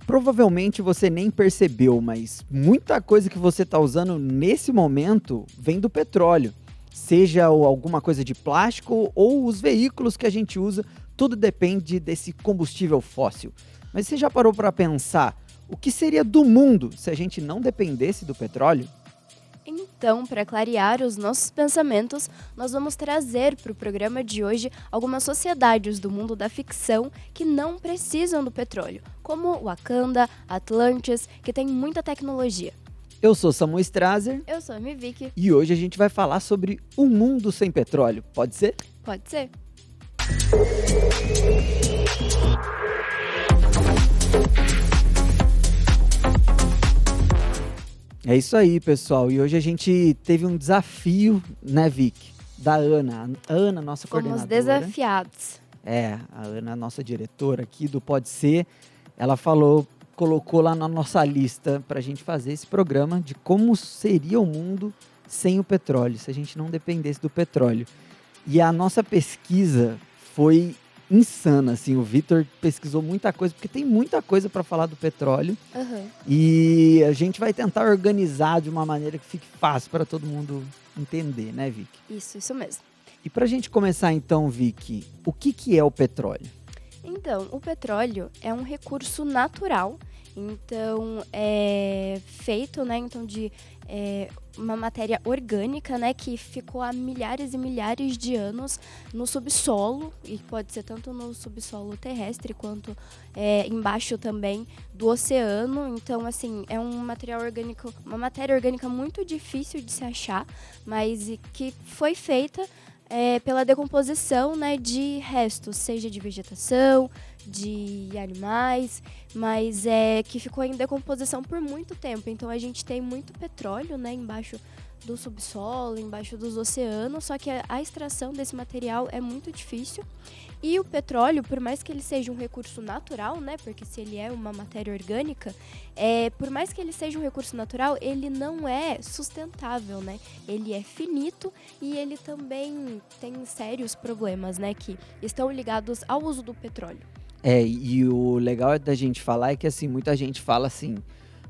Provavelmente você nem percebeu, mas muita coisa que você está usando nesse momento vem do petróleo. Seja alguma coisa de plástico ou os veículos que a gente usa, tudo depende desse combustível fóssil. Mas você já parou para pensar o que seria do mundo se a gente não dependesse do petróleo? Então, para clarear os nossos pensamentos, nós vamos trazer para o programa de hoje algumas sociedades do mundo da ficção que não precisam do petróleo, como Wakanda, Atlantis, que tem muita tecnologia. Eu sou Samu Strazer Eu sou a Mivik. e hoje a gente vai falar sobre um mundo sem petróleo, pode ser? Pode ser? É isso aí, pessoal. E hoje a gente teve um desafio, né, Vic? Da Ana. A Ana, nossa Fomos coordenadora. desafiados. A Ana, nossa diretora aqui do Pode Ser, ela colocou lá na nossa lista pra gente fazer esse programa de como seria o mundo sem o petróleo, se a gente não dependesse do petróleo. E a nossa pesquisa foi insana, assim, o Vitor pesquisou muita coisa, porque tem muita coisa para falar do petróleo. Aham. E a gente vai tentar organizar de uma maneira que fique fácil para todo mundo entender, né, Vic? Isso mesmo. E para a gente começar então, Vic, o que é o petróleo? Então, o petróleo é um recurso natural, então é feito, né, então de uma matéria orgânica, né, que ficou há milhares e milhares de anos no subsolo, e pode ser tanto no subsolo terrestre quanto embaixo também do oceano. Então, assim, é um material orgânico, uma matéria orgânica muito difícil de se achar, mas que foi feita pela decomposição, né, de restos, seja de vegetação, de animais, mas que ficou em decomposição por muito tempo. Então a gente tem muito petróleo, né, embaixo do subsolo, embaixo dos oceanos, só que a extração desse material é muito difícil. E o petróleo, por mais que ele seja um recurso natural, né, porque se ele é uma matéria orgânica, por mais que ele seja um recurso natural, ele não é sustentável, né? Ele é finito e ele também tem sérios problemas, né, que estão ligados ao uso do petróleo. E o legal da gente falar é que, assim, muita gente fala assim,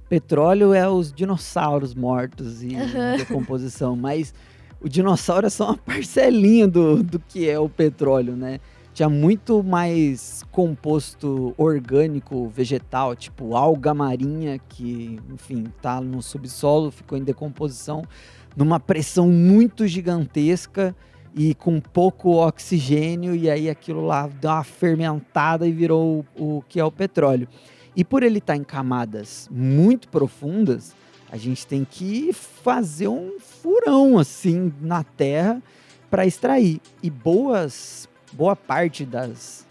petróleo é os dinossauros mortos e em decomposição, mas o dinossauro é só uma parcelinha do que é o petróleo, né? Tinha muito mais composto orgânico, vegetal, tipo alga marinha, que, enfim, tá no subsolo, ficou em decomposição, numa pressão muito gigantesca e com pouco oxigênio, e aí aquilo lá deu uma fermentada e virou o que é o petróleo. E por ele estar em camadas muito profundas, a gente tem que fazer um furão assim na terra para extrair. E boa parte das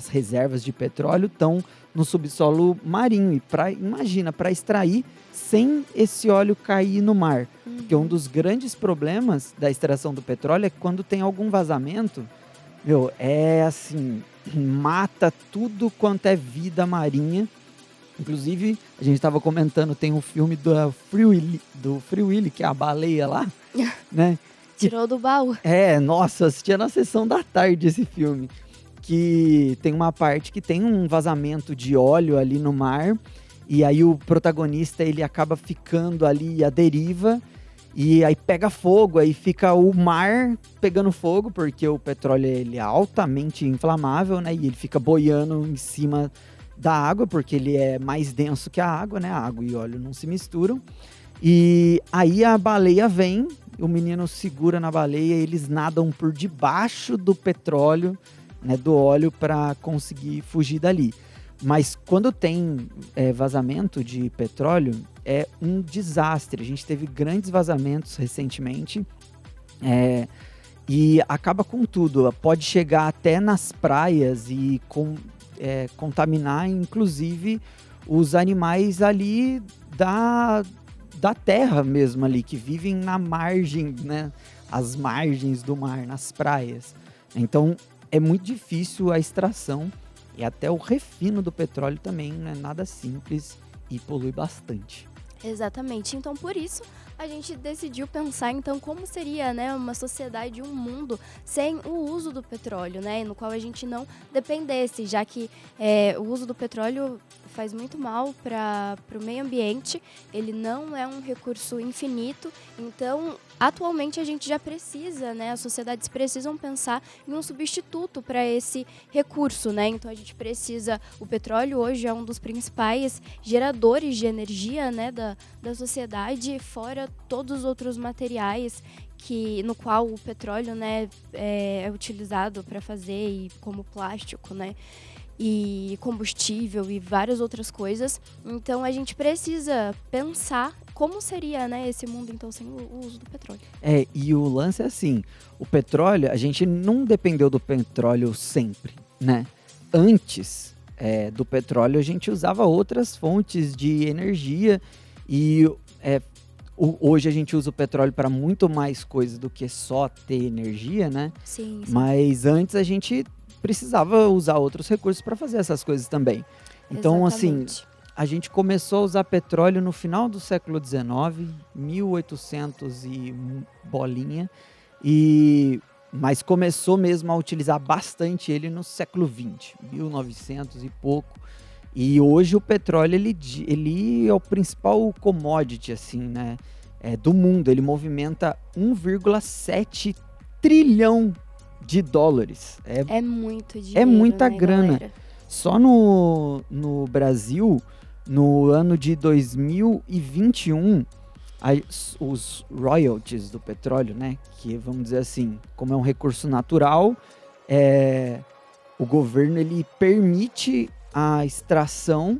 reservas de petróleo estão no subsolo marinho. E imagina, para extrair sem esse óleo cair no mar. Porque um dos grandes problemas da extração do petróleo é que quando tem algum vazamento, é assim, mata tudo quanto é vida marinha. Inclusive, a gente estava comentando, tem um filme do Free Willy, que é a baleia lá, né? Tirou do baú. Nossa, eu assistia na sessão da tarde esse filme. Que tem uma parte que tem um vazamento de óleo ali no mar. E aí o protagonista, ele acaba ficando ali à deriva. E aí pega fogo, aí fica o mar pegando fogo, porque o petróleo ele é altamente inflamável, né? E ele fica boiando em cima da água, porque ele é mais denso que a água, né? A água e óleo não se misturam. E aí a baleia vem, o menino segura na baleia, eles nadam por debaixo do petróleo, né, do óleo, para conseguir fugir dali. Mas quando tem vazamento de petróleo, é um desastre. A gente teve grandes vazamentos recentemente e acaba com tudo. Pode chegar até nas praias e contaminar, inclusive, os animais ali da terra mesmo ali, que vivem na margem, né? As margens do mar, nas praias. Então, é muito difícil a extração e até o refino do petróleo também não é nada simples e polui bastante. Exatamente. Então, por isso, A gente decidiu pensar, então, como seria, né, uma sociedade, um mundo sem o uso do petróleo, né, no qual a gente não dependesse, já que o uso do petróleo faz muito mal para o meio ambiente, ele não é um recurso infinito, então, atualmente a gente já precisa, né, as sociedades precisam pensar em um substituto para esse recurso, né, então a gente precisa, o petróleo hoje é um dos principais geradores de energia, né, da sociedade, fora todos os outros materiais no qual o petróleo, né, é utilizado para fazer, e como plástico, né, e combustível e várias outras coisas. Então a gente precisa pensar como seria, né, esse mundo então sem o uso do petróleo. E o lance é assim, o petróleo, a gente não dependeu do petróleo sempre, né? Antes do petróleo, a gente usava outras fontes de energia e hoje a gente usa o petróleo para muito mais coisas do que só ter energia, né? Sim, sim. Mas antes a gente precisava usar outros recursos para fazer essas coisas também. Então, Exatamente. assim, a gente começou a usar petróleo no final do século XIX, 1800 e bolinha, mas começou mesmo a utilizar bastante ele no século XX, 1900 e pouco. E hoje o petróleo ele é o principal commodity assim, né, do mundo. Ele movimenta 1,7 trilhão de dólares. É muito dinheiro, É muita né, grana. galera? Só no Brasil, no ano de 2021, os royalties do petróleo, né, que vamos dizer assim, como é um recurso natural, o governo ele permite a extração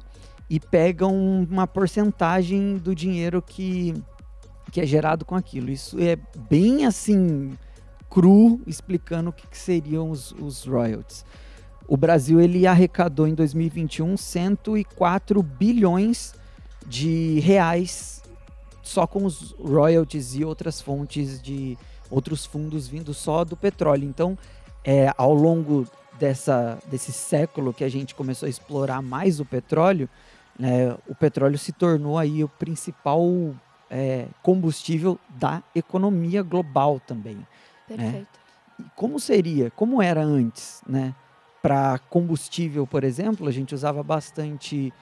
e pega uma porcentagem do dinheiro que é gerado com aquilo. Isso é bem assim cru, explicando o que seriam os royalties. O Brasil ele arrecadou em 2021 104 bilhões de reais só com os royalties e outras fontes de outros fundos vindo só do petróleo. Então, ao longo desse século que a gente começou a explorar mais o petróleo se tornou aí o principal combustível da economia global também. Perfeito. Como era antes, né? Para combustível, por exemplo, a gente usava bastante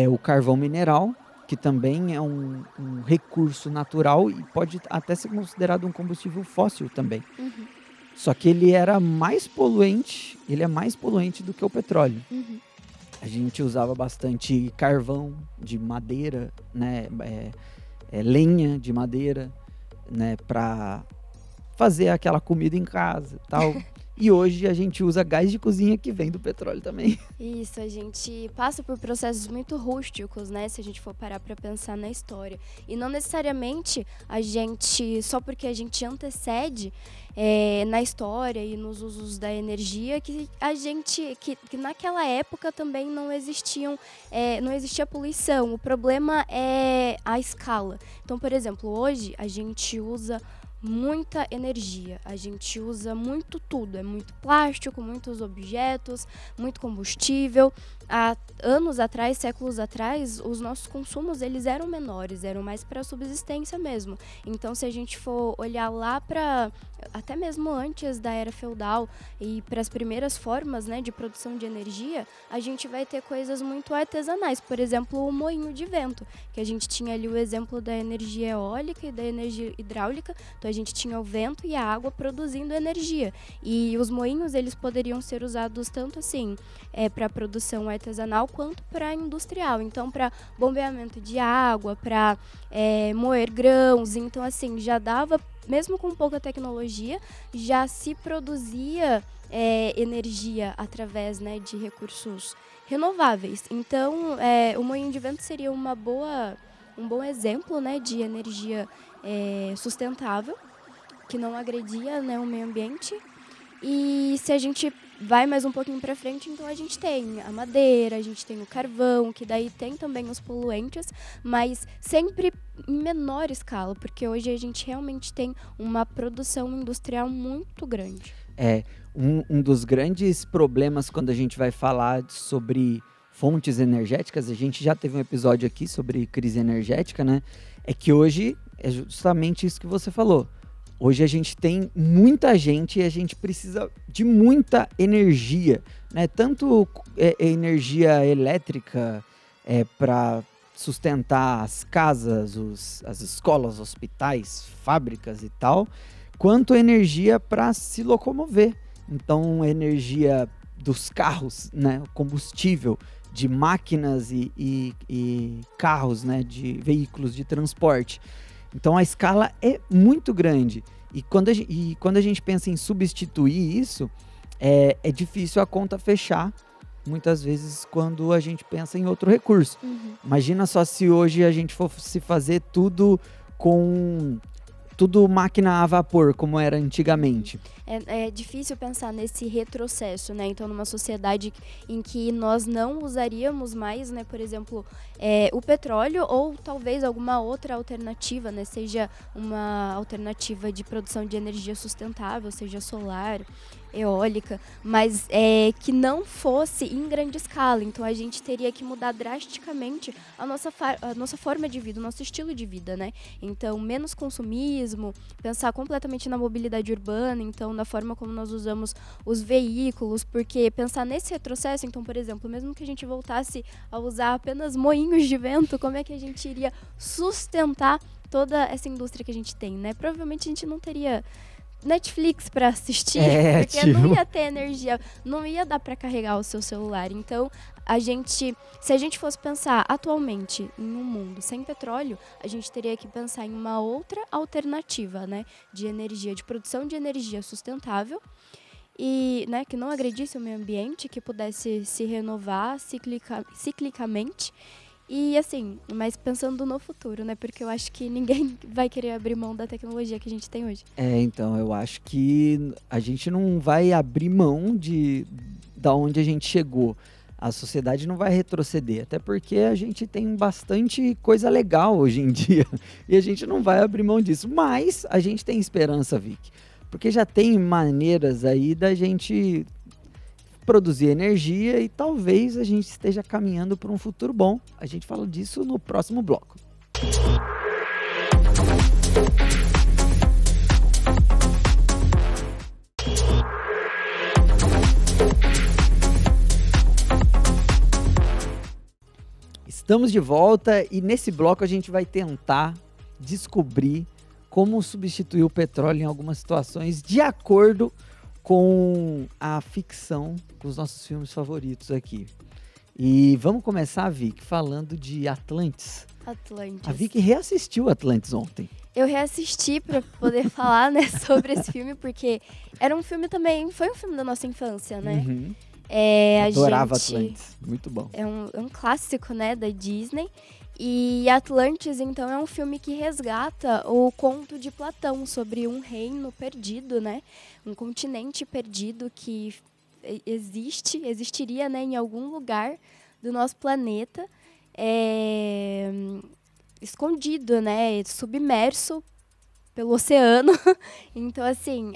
o carvão mineral, que também é um recurso natural e pode até ser considerado um combustível fóssil também. Uhum. Só que ele é mais poluente do que o petróleo. Uhum. A gente usava bastante carvão de madeira, né? Lenha de madeira, né? Para fazer aquela comida em casa e tal. E hoje a gente usa gás de cozinha que vem do petróleo também. Isso, a gente passa por processos muito rústicos, né? Se a gente for parar para pensar na história. E não necessariamente só porque a gente antecede na história e nos usos da energia, que naquela época também não existia poluição. O problema é a escala. Então, por exemplo, hoje a gente usa muita energia, a gente usa muito tudo, é muito plástico, muitos objetos, muito combustível. Há anos atrás, séculos atrás, os nossos consumos eles eram menores, eram mais para subsistência mesmo. Então, se a gente for olhar lá para até mesmo antes da era feudal e para as primeiras formas, né, de produção de energia, a gente vai ter coisas muito artesanais, por exemplo, o moinho de vento, que a gente tinha ali o exemplo da energia eólica e da energia hidráulica. Então a gente tinha o vento e a água produzindo energia. E os moinhos eles poderiam ser usados tanto assim para produção artesanal quanto para industrial. Então, para bombeamento de água, para moer grãos. Então, assim, já dava, mesmo com pouca tecnologia, já se produzia energia através, né, de recursos renováveis. Então, o moinho de vento seria um bom exemplo, né, de energia sustentável, que não agredia, né, o meio ambiente. E se a gente vai mais um pouquinho para frente, então a gente tem a madeira, a gente tem o carvão, que daí tem também os poluentes, mas sempre em menor escala, porque hoje a gente realmente tem uma produção industrial muito grande. Um dos grandes problemas quando a gente vai falar sobre fontes energéticas, a gente já teve um episódio aqui sobre crise energética, né? É que hoje é justamente isso que você falou. Hoje a gente tem muita gente e a gente precisa de muita energia, né? Tanto energia elétrica para sustentar as casas, as escolas, hospitais, fábricas e tal, quanto energia para se locomover. Então, energia dos carros, né? Combustível de máquinas e carros, né? De veículos de transporte. Então a escala é muito grande. E quando a gente pensa em substituir isso, é difícil a conta fechar, muitas vezes, quando a gente pensa em outro recurso. Uhum. Imagina só se hoje a gente fosse fazer tudo máquina a vapor, como era antigamente. É difícil pensar nesse retrocesso, né? Então, numa sociedade em que nós não usaríamos mais, né, por exemplo, o petróleo ou talvez alguma outra alternativa, né? Seja uma alternativa de produção de energia sustentável, seja solar, eólica, mas que não fosse em grande escala. Então, a gente teria que mudar drasticamente a nossa forma de vida, o nosso estilo de vida, né? Então, menos consumismo, pensar completamente na mobilidade urbana, então, na forma como nós usamos os veículos, porque pensar nesse retrocesso, então, por exemplo, mesmo que a gente voltasse a usar apenas moinhos de vento, como é que a gente iria sustentar toda essa indústria que a gente tem, né? Provavelmente a gente não teria Netflix para assistir, porque não ia ter energia, não ia dar para carregar o seu celular. Então, se a gente fosse pensar atualmente em um mundo sem petróleo, a gente teria que pensar em uma outra alternativa, né, de energia, de produção de energia sustentável e, né, que não agredisse o meio ambiente, que pudesse se renovar ciclicamente. E assim, mas pensando no futuro, né? Porque eu acho que ninguém vai querer abrir mão da tecnologia que a gente tem hoje. Então, eu acho que a gente não vai abrir mão da onde a gente chegou. A sociedade não vai retroceder, até porque a gente tem bastante coisa legal hoje em dia e a gente não vai abrir mão disso. Mas a gente tem esperança, Vic, porque já tem maneiras aí da gente produzir energia e talvez a gente esteja caminhando para um futuro bom. A gente fala disso no próximo bloco. Estamos de volta e nesse bloco a gente vai tentar descobrir como substituir o petróleo em algumas situações de acordo com a ficção, com os nossos filmes favoritos aqui. E vamos começar, Vic, falando de Atlantis. A Vic reassistiu Atlantis ontem. Eu reassisti para poder falar, né, sobre esse filme, porque era um filme também, foi um filme da nossa infância, né? Uhum. Adorava Atlantis, muito bom. É um clássico, né, da Disney. E Atlantis, então, é um filme que resgata o conto de Platão sobre um reino perdido, né? Um continente perdido que existiria, né, em algum lugar do nosso planeta, escondido, né, submerso pelo oceano. Então, assim,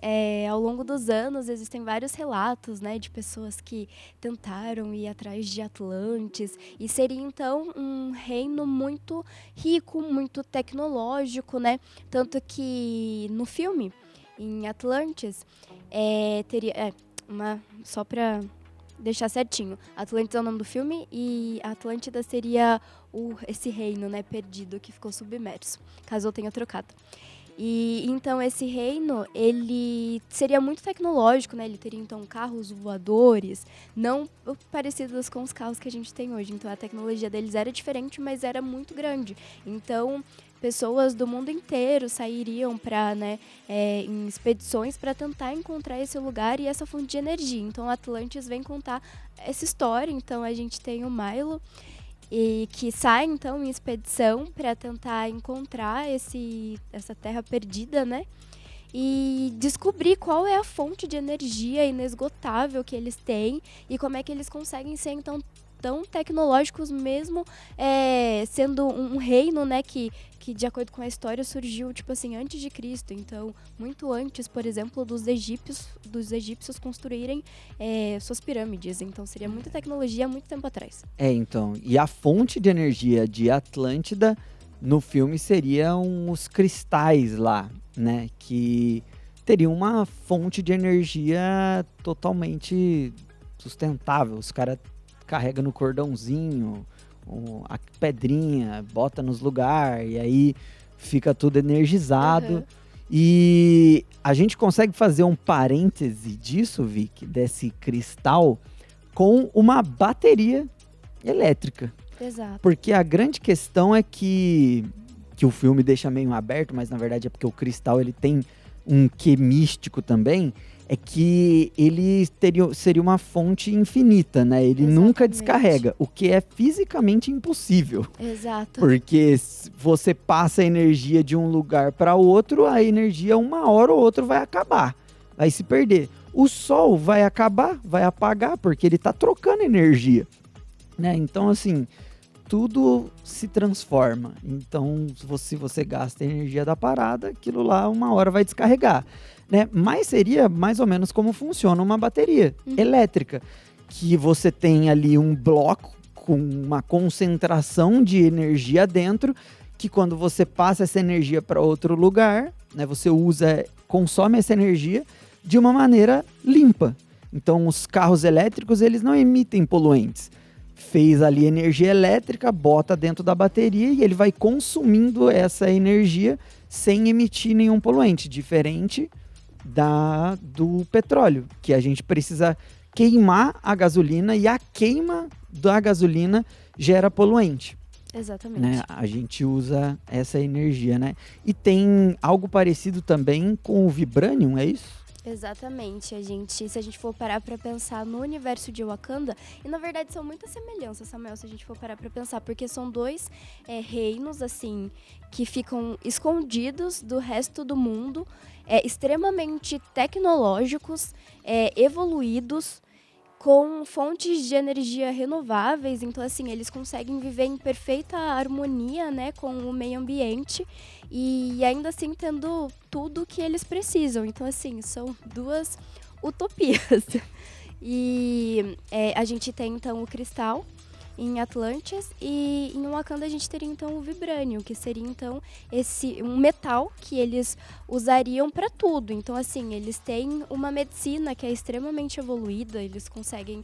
ao longo dos anos existem vários relatos, né, de pessoas que tentaram ir atrás de Atlantis e seria, então, um reino muito rico, muito tecnológico, né, tanto que no filme, em Atlantis, teria, só para deixar certinho, Atlantis é o nome do filme e Atlântida seria esse reino, né, perdido que ficou submerso, caso eu tenha trocado. E então esse reino, ele seria muito tecnológico, né? Ele teria então carros voadores, não parecidos com os carros que a gente tem hoje. Então a tecnologia deles era diferente, mas era muito grande. Então pessoas do mundo inteiro sairiam para, né, em expedições para tentar encontrar esse lugar e essa fonte de energia. Então Atlantis vem contar essa história. Então a gente tem o Milo, e que sai, então, em expedição para tentar encontrar essa terra perdida, né? E descobrir qual é a fonte de energia inesgotável que eles têm e como é que eles conseguem ser, então, tão tecnológicos mesmo sendo um reino, né, que de acordo com a história surgiu, tipo assim, antes de Cristo. Então, muito antes, por exemplo, dos egípcios construírem suas pirâmides. Então, seria muita tecnologia há muito tempo atrás. Então, e a fonte de energia de Atlântida no filme seriam os cristais lá, né? Que teriam uma fonte de energia totalmente sustentável. Os caras carregam no cordãozinho a pedrinha, bota nos lugares, e aí fica tudo energizado. Uhum. E a gente consegue fazer um parêntese disso, Vic, desse cristal, com uma bateria elétrica. Exato. Porque a grande questão é que o filme deixa meio aberto, mas na verdade é porque o cristal ele tem um quê místico também, é que ele seria uma fonte infinita, né? Ele nunca Exatamente. descarrega, o que é fisicamente impossível. Exato. Porque você passa a energia de um lugar para outro, a energia uma hora ou outra vai acabar, vai se perder. O sol vai acabar, vai apagar, porque ele está trocando energia, né? Então, assim, tudo se transforma. Então, se você gasta a energia da parada, aquilo lá uma hora vai descarregar, né? Mas seria mais ou menos como funciona uma bateria elétrica, que você tem ali um bloco com uma concentração de energia dentro, que quando você passa essa energia para outro lugar, né, você consome essa energia de uma maneira limpa. Então, os carros elétricos, eles não emitem poluentes. Fez ali energia elétrica, bota dentro da bateria e ele vai consumindo essa energia sem emitir nenhum poluente, diferente do petróleo, que a gente precisa queimar a gasolina e a queima da gasolina gera poluente. Exatamente. Né? A gente usa essa energia, né? E tem algo parecido também com o Vibranium, é isso? Exatamente. Se a gente for parar pra pensar no universo de Wakanda, e na verdade são muitas semelhanças, Samuel, se a gente for parar pra pensar, porque são dois reinos, assim, que ficam escondidos do resto do mundo, extremamente tecnológicos, evoluídos, com fontes de energia renováveis. Então, assim, eles conseguem viver em perfeita harmonia, né, com o meio ambiente e ainda assim tendo tudo que eles precisam. Então, assim, são duas utopias. E a gente tem, então, o cristal em Atlantis e em Wakanda a gente teria, então, o vibrânio, que seria, então, um metal que eles usariam para tudo. Então, assim, eles têm uma medicina que é extremamente evoluída, eles conseguem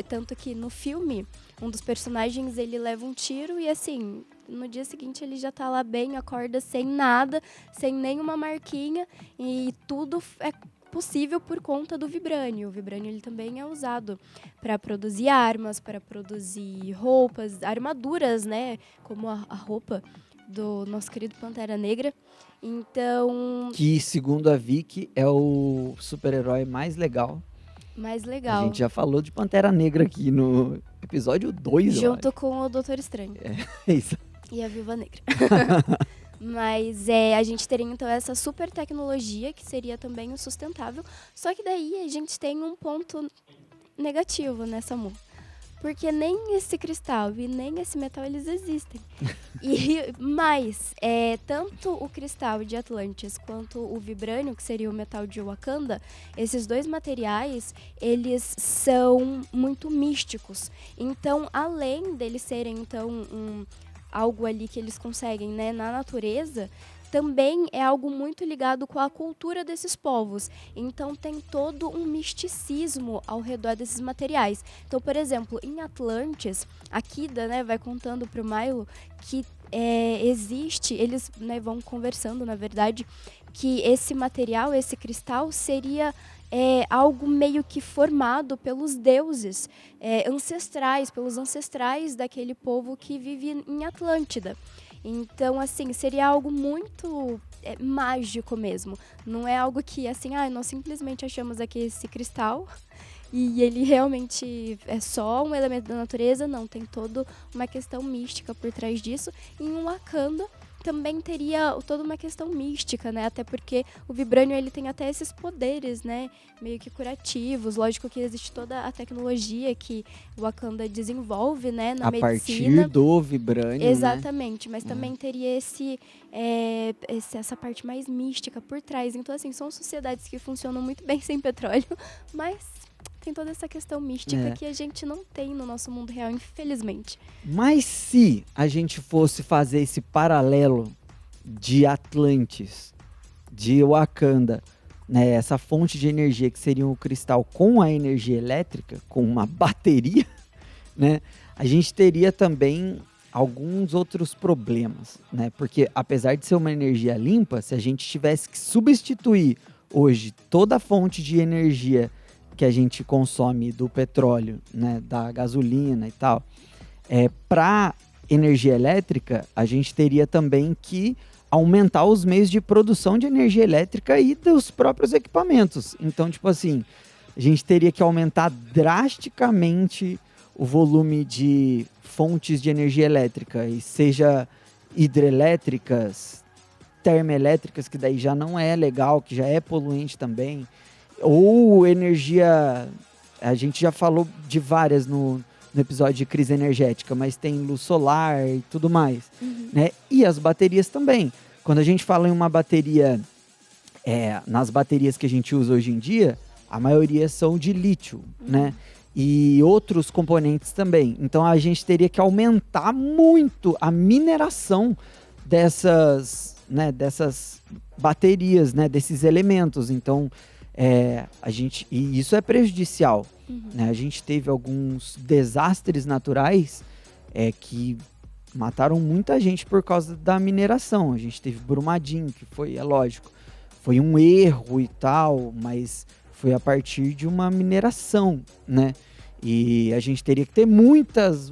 tanto que no filme, um dos personagens, ele leva um tiro e, assim, no dia seguinte ele já tá lá bem, acorda sem nada, sem nenhuma marquinha, e tudo é possível por conta do vibrânio. O vibrânio ele também é usado para produzir armas, para produzir roupas, armaduras, né? Como a roupa do nosso querido Pantera Negra. Então... Que, segundo a Vicky, é o super-herói mais legal. Mais legal. A gente já falou de Pantera Negra aqui no episódio 2, junto com o Doutor Estranho. É isso. E a Viúva Negra. Mas a gente teria, então, essa super tecnologia, que seria também o sustentável. Só que daí a gente tem um ponto negativo, né, Samu? Porque nem esse cristal e nem esse metal, eles existem. Mas, tanto o cristal de Atlantis quanto o vibrânio, que seria o metal de Wakanda, esses dois materiais, eles são muito místicos. Então, além deles serem, então, algo ali que eles conseguem, né, na natureza, também é algo muito ligado com a cultura desses povos. Então tem todo um misticismo ao redor desses materiais. Então, por exemplo, em Atlantis, a Kida, né, vai contando pro Milo que existe, eles, né, vão conversando, na verdade, que esse material, esse cristal, seria algo meio que formado pelos deuses ancestrais, pelos ancestrais daquele povo que vive em Atlântida. Então, assim, seria algo muito mágico mesmo. Não é algo que, assim, nós simplesmente achamos aqui esse cristal e ele realmente é só um elemento da natureza. Não, tem toda uma questão mística por trás disso. E em Wakanda também teria toda uma questão mística, né? Até porque o vibrânio, ele tem até esses poderes, né? Meio que curativos. Lógico que existe toda a tecnologia que o Wakanda desenvolve, né? Na medicina. A partir do vibrânio, exatamente, né? Mas também teria essa parte mais mística por trás. Então, assim, são sociedades que funcionam muito bem sem petróleo, mas tem toda essa questão mística É. que a gente não tem no nosso mundo real, infelizmente. Mas se a gente fosse fazer esse paralelo de Atlantis, de Wakanda, né, essa fonte de energia que seria o cristal com a energia elétrica, com uma bateria, né, a gente teria também alguns outros problemas, né? Porque apesar de ser uma energia limpa, se a gente tivesse que substituir hoje toda a fonte de energia que a gente consome do petróleo, né, da gasolina e tal, para energia elétrica, a gente teria também que aumentar os meios de produção de energia elétrica e dos próprios equipamentos. Então, tipo assim, a gente teria que aumentar drasticamente o volume de fontes de energia elétrica, e seja hidrelétricas, termoelétricas, que daí já não é legal, que já é poluente também, ou energia, a gente já falou de várias no episódio de crise energética, mas tem luz solar e tudo mais, né? E as baterias também. Quando a gente fala em uma bateria, nas baterias que a gente usa hoje em dia, a maioria são de lítio, né? E outros componentes também. Então a gente teria que aumentar muito a mineração dessas baterias, né? Desses elementos. Então e isso é prejudicial. Né? A gente teve alguns desastres naturais que mataram muita gente por causa da mineração. A gente teve Brumadinho, que foi, é lógico, foi um erro e tal, mas foi a partir de uma mineração, né? E a gente teria que ter muitas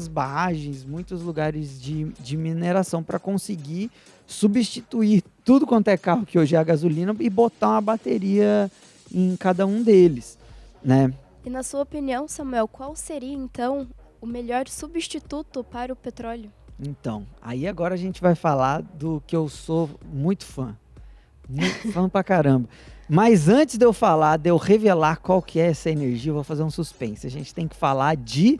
barragens, muitos lugares de mineração para conseguir substituir tudo quanto é carro que hoje é a gasolina e botar uma bateria em cada um deles, né? E na sua opinião, Samuel, qual seria então o melhor substituto para o petróleo? Então, aí agora a gente vai falar do que eu sou muito fã pra caramba. Mas antes de eu falar, de eu revelar qual que é essa energia, eu vou fazer um suspense. A gente tem que falar de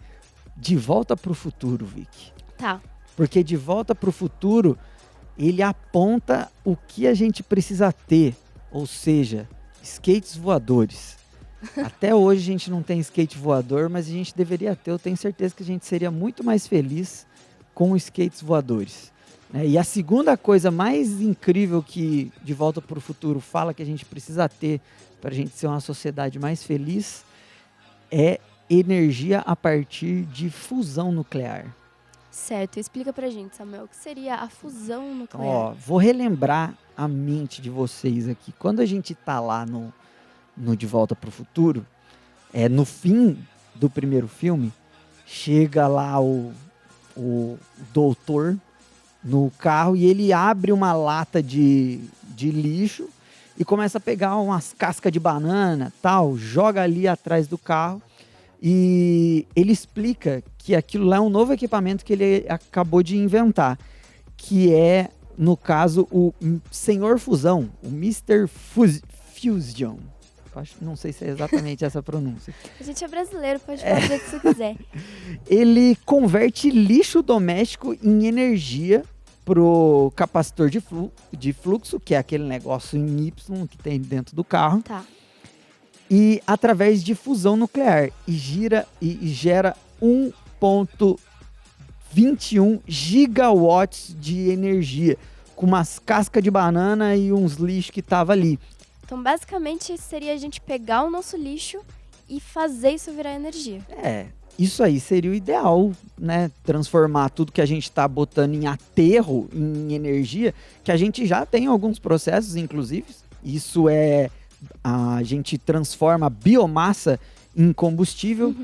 Volta pro Futuro, Vicky. Tá. Porque De Volta pro Futuro, ele aponta o que a gente precisa ter, ou seja, skates voadores. Até hoje a gente não tem skate voador, mas a gente deveria ter. Eu tenho certeza que a gente seria muito mais feliz com skates voadores. E a segunda coisa mais incrível que De Volta para o Futuro fala que a gente precisa ter para a gente ser uma sociedade mais feliz é energia a partir de fusão nuclear. Certo, explica pra gente, Samuel, o que seria a fusão nuclear? Ó, vou relembrar a mente de vocês aqui. Quando a gente tá lá no De Volta para o Futuro, no fim do primeiro filme, chega lá o doutor no carro e ele abre uma lata de lixo e começa a pegar umas cascas de banana, tal, joga ali atrás do carro e ele explica que aquilo lá é um novo equipamento que ele acabou de inventar, que é, no caso, o Senhor Fusão, o Mr. Fusion. Não sei se é exatamente essa pronúncia. A gente é brasileiro, pode falar do jeito que você quiser. Ele converte lixo doméstico em energia pro capacitor de fluxo, que é aquele negócio em Y que tem dentro do carro. Tá. E através de fusão nuclear. E gera 1,21 gigawatts de energia, com umas cascas de banana e uns lixos que tava ali. Então, basicamente, seria a gente pegar o nosso lixo e fazer isso virar energia. Isso aí seria o ideal, né? Transformar tudo que a gente está botando em aterro, em energia, que a gente já tem alguns processos, inclusive. Isso a gente transforma a biomassa em combustível.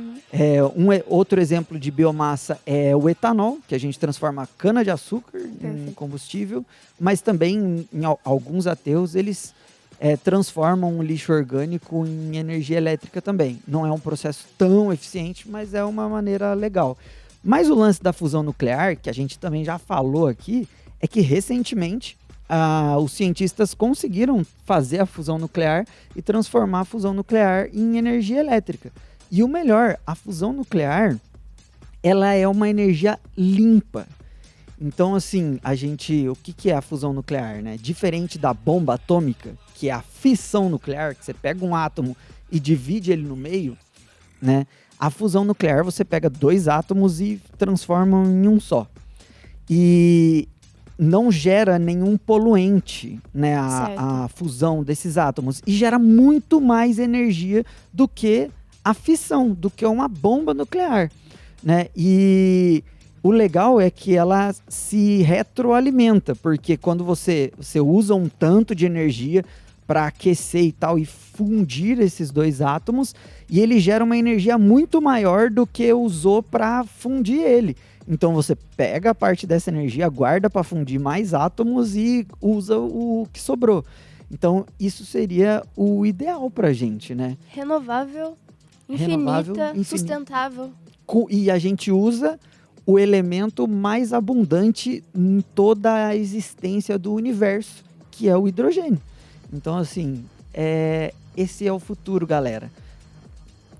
Outro exemplo de biomassa é o etanol, que a gente transforma a cana-de-açúcar em combustível. Mas também, em alguns aterros, eles transformam o lixo orgânico em energia elétrica também. Não é um processo tão eficiente, mas é uma maneira legal. Mas o lance da fusão nuclear, que a gente também já falou aqui, é que recentemente os cientistas conseguiram fazer a fusão nuclear e transformar a fusão nuclear em energia elétrica. E o melhor, a fusão nuclear, ela é uma energia limpa. Então, assim, o que é a fusão nuclear, né? Diferente da bomba atômica, que é a fissão nuclear, que você pega um átomo e divide ele no meio, né? A fusão nuclear, você pega 2 átomos e transforma em um só. E não gera nenhum poluente, né, a fusão desses átomos. E gera muito mais energia do que a fissão, do que uma bomba nuclear, né? E o legal é que ela se retroalimenta, porque quando você usa um tanto de energia para aquecer e tal, e fundir esses 2 átomos, e ele gera uma energia muito maior do que usou para fundir ele. Então você pega a parte dessa energia, guarda para fundir mais átomos e usa o que sobrou. Então isso seria o ideal para a gente, né? Renovável, infinita, sustentável. E a gente usa o elemento mais abundante em toda a existência do universo, que é o hidrogênio. Então, assim, esse é o futuro, galera.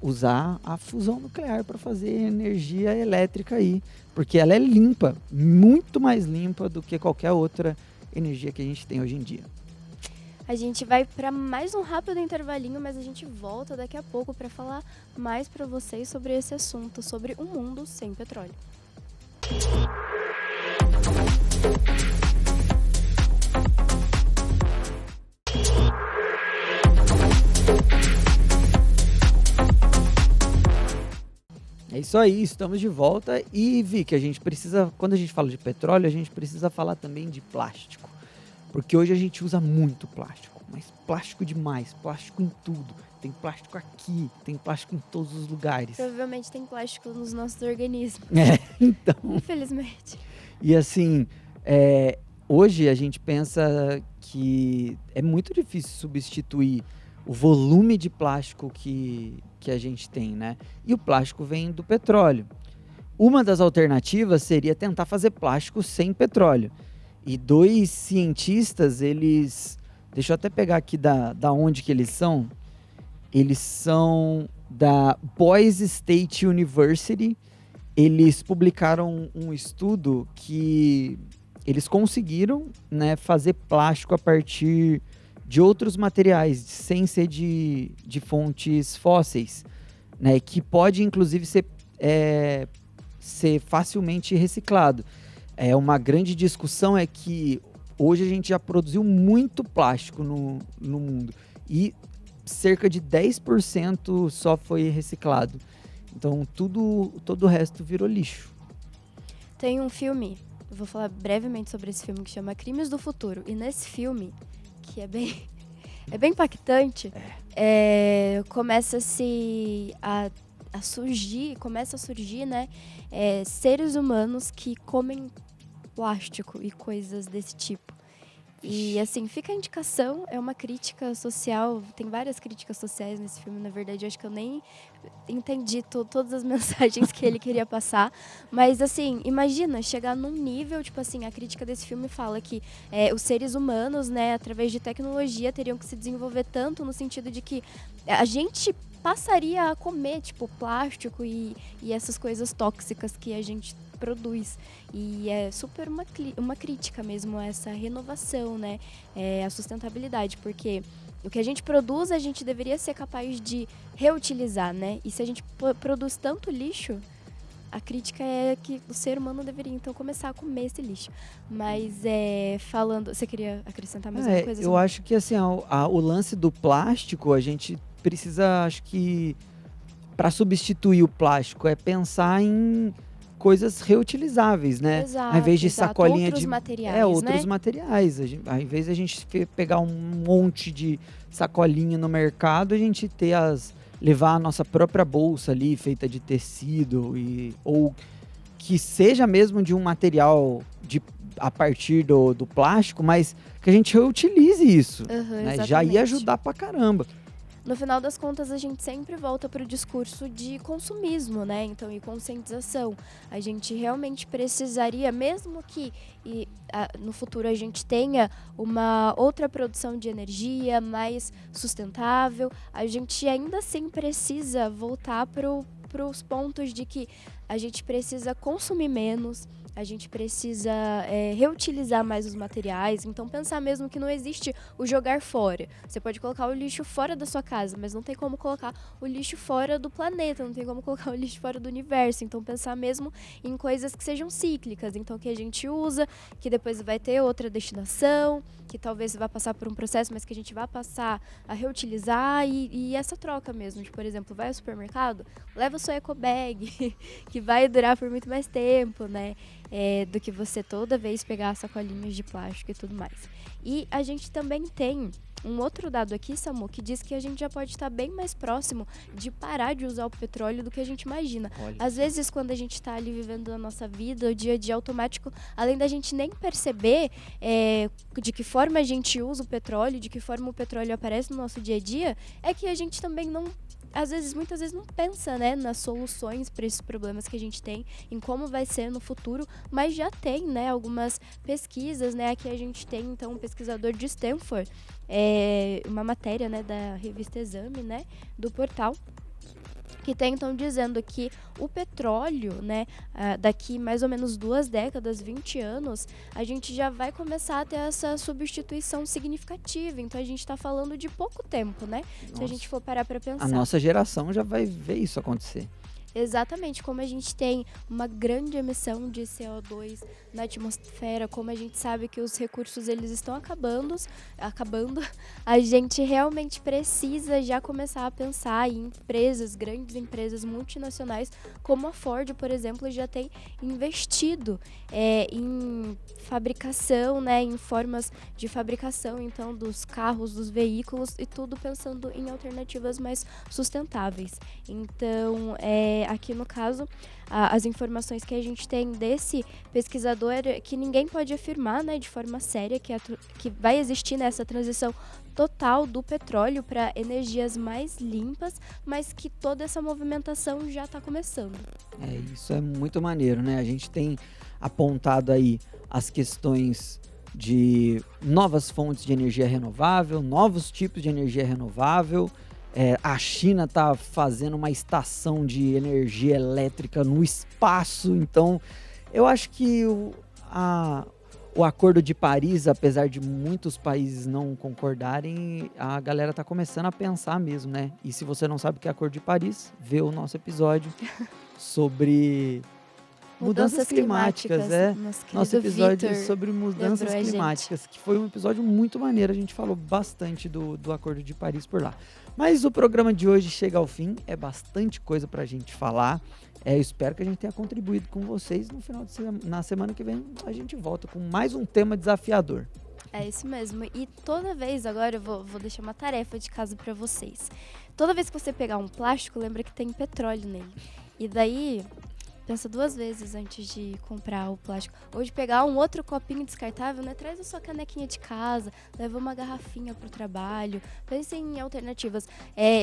Usar a fusão nuclear para fazer energia elétrica aí, porque ela é limpa, muito mais limpa do que qualquer outra energia que a gente tem hoje em dia. A gente vai para mais um rápido intervalinho, mas a gente volta daqui a pouco para falar mais para vocês sobre esse assunto, sobre um mundo sem petróleo. É isso aí, estamos de volta e vi que a gente precisa, quando a gente fala de petróleo, a gente precisa falar também de plástico, porque hoje a gente usa muito plástico, mas plástico demais, plástico em tudo, tem plástico aqui, tem plástico em todos os lugares. Provavelmente tem plástico nos nossos organismos. Então... Infelizmente. E assim, hoje a gente pensa que é muito difícil substituir o volume de plástico que a gente tem, né? E o plástico vem do petróleo. Uma das alternativas seria tentar fazer plástico sem petróleo. E 2 cientistas, deixa eu até pegar aqui da onde que eles são. Eles são da Boise State University. Eles publicaram um estudo que eles conseguiram, né, fazer plástico a partir de outros materiais, sem ser de fontes fósseis, né, que pode inclusive ser facilmente reciclado. Uma grande discussão é que hoje a gente já produziu muito plástico no mundo e cerca de 10% só foi reciclado. Então todo o resto virou lixo. Tem um filme, eu vou falar brevemente sobre esse filme, que chama Crimes do Futuro. E nesse filme, que é bem impactante, começa a surgir, né, seres humanos que comem plástico e coisas desse tipo. E, assim, fica a indicação, é uma crítica social, tem várias críticas sociais nesse filme, na verdade, eu acho que eu nem entendi todas as mensagens que ele queria passar, mas, assim, imagina, chegar num nível, tipo assim, a crítica desse filme fala que os seres humanos, né, através de tecnologia, teriam que se desenvolver tanto no sentido de que a gente passaria a comer, tipo, plástico e essas coisas tóxicas que a gente produz. E é super uma crítica mesmo a essa renovação, né? A sustentabilidade, porque o que a gente produz, a gente deveria ser capaz de reutilizar, né? E se a gente produz tanto lixo, a crítica é que o ser humano deveria, então, começar a comer esse lixo. Mas, falando... Você queria acrescentar mais alguma coisa? Eu acho que, assim, o lance do plástico, a gente precisa, acho que, para substituir o plástico, é pensar em coisas reutilizáveis, né? Exato, ao invés de sacolinha outros de materiais, outros né? materiais. Ao invés de a gente pegar um monte de sacolinha no mercado, a gente levar a nossa própria bolsa ali feita de tecido ou que seja mesmo de um material a partir do plástico, mas que a gente reutilize isso, né? Já ia ajudar pra caramba. No final das contas, a gente sempre volta para o discurso de consumismo, né? Então, e conscientização. A gente realmente precisaria, mesmo que no futuro a gente tenha uma outra produção de energia mais sustentável, a gente ainda assim precisa voltar para os pontos de que a gente precisa consumir menos, a gente precisa reutilizar mais os materiais. Então, pensar mesmo que não existe o jogar fora. Você pode colocar o lixo fora da sua casa, mas não tem como colocar o lixo fora do planeta, não tem como colocar o lixo fora do universo. Então, pensar mesmo em coisas que sejam cíclicas, então que a gente usa, que depois vai ter outra destinação, que talvez vá passar por um processo, mas que a gente vai passar a reutilizar e essa troca mesmo. De, por exemplo, vai ao supermercado, leva sua eco bag, que vai durar por muito mais tempo, né? Do que você toda vez pegar sacolinhas de plástico e tudo mais. E a gente também tem um outro dado aqui, Samu, que diz que a gente já pode estar bem mais próximo de parar de usar o petróleo do que a gente imagina. Olha. Às vezes, quando a gente está ali vivendo a nossa vida, o dia a dia automático, além da gente nem perceber de que forma a gente usa o petróleo, de que forma o petróleo aparece no nosso dia a dia, é que a gente também não... muitas vezes não pensa, né, nas soluções para esses problemas que a gente tem, em como vai ser no futuro, mas já tem, né, algumas pesquisas, né, aqui a gente tem, então, um pesquisador de Stanford, uma matéria, né, da revista Exame, né, do portal, que tem, então, dizendo que o petróleo, né, daqui mais ou menos 2 décadas, 20 anos, a gente já vai começar a ter essa substituição significativa. Então, a gente está falando de pouco tempo, né? Nossa. Se a gente for parar para pensar. A nossa geração já vai ver isso acontecer. Exatamente, como a gente tem uma grande emissão de CO2 na atmosfera, como a gente sabe que os recursos eles estão acabando, a gente realmente precisa já começar a pensar em empresas, grandes empresas multinacionais, como a Ford, por exemplo, já tem investido em fabricação, né, em formas de fabricação, então, dos carros, dos veículos e tudo pensando em alternativas mais sustentáveis. Então, aqui no caso, as informações que a gente tem desse pesquisador que ninguém pode afirmar, né, de forma séria que vai existir nessa transição total do petróleo para energias mais limpas, mas que toda essa movimentação já está começando. Isso é muito maneiro, né? A gente tem apontado aí as questões de novas fontes de energia renovável, novos tipos de energia renovável. A China está fazendo uma estação de energia elétrica no espaço, então eu acho que o Acordo de Paris, apesar de muitos países não concordarem, a galera está começando a pensar mesmo, né? E se você não sabe o que é Acordo de Paris, vê o nosso episódio sobre mudanças climáticas. Nosso episódio sobre mudanças climáticas, que foi um episódio muito maneiro, a gente falou bastante do Acordo de Paris por lá. Mas o programa de hoje chega ao fim, é bastante coisa pra gente falar. Eu espero que a gente tenha contribuído com vocês. Na semana que vem a gente volta com mais um tema desafiador. É isso mesmo. E toda vez, agora eu vou deixar uma tarefa de casa pra vocês. Toda vez que você pegar um plástico, lembra que tem petróleo nele. E daí, pensa 2 vezes antes de comprar o plástico. Ou de pegar um outro copinho descartável, né? Traz a sua canequinha de casa, leva uma garrafinha pro trabalho. Pense em alternativas.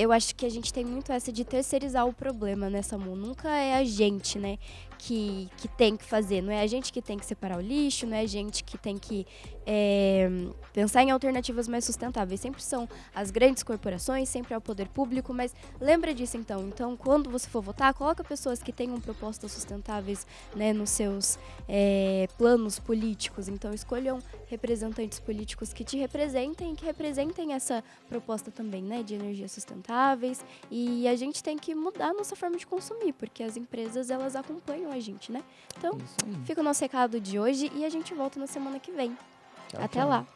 Eu acho que a gente tem muito essa de terceirizar o problema, né, Samu? Nunca é a gente, né, que tem que fazer. Não é a gente que tem que separar o lixo, não é a gente que tem que pensar em alternativas mais sustentáveis. Sempre são as grandes corporações, sempre é o poder público, mas lembra disso então. Então, quando você for votar, coloca pessoas que tenham propostas sustentáveis, né, nos seus planos políticos. Então, escolham representantes políticos que te representem e que representem essa proposta também, né, de energias sustentáveis. E a gente tem que mudar a nossa forma de consumir, porque as empresas, elas acompanham a gente, né? Então, fica o nosso recado de hoje e a gente volta na semana que vem. Até lá!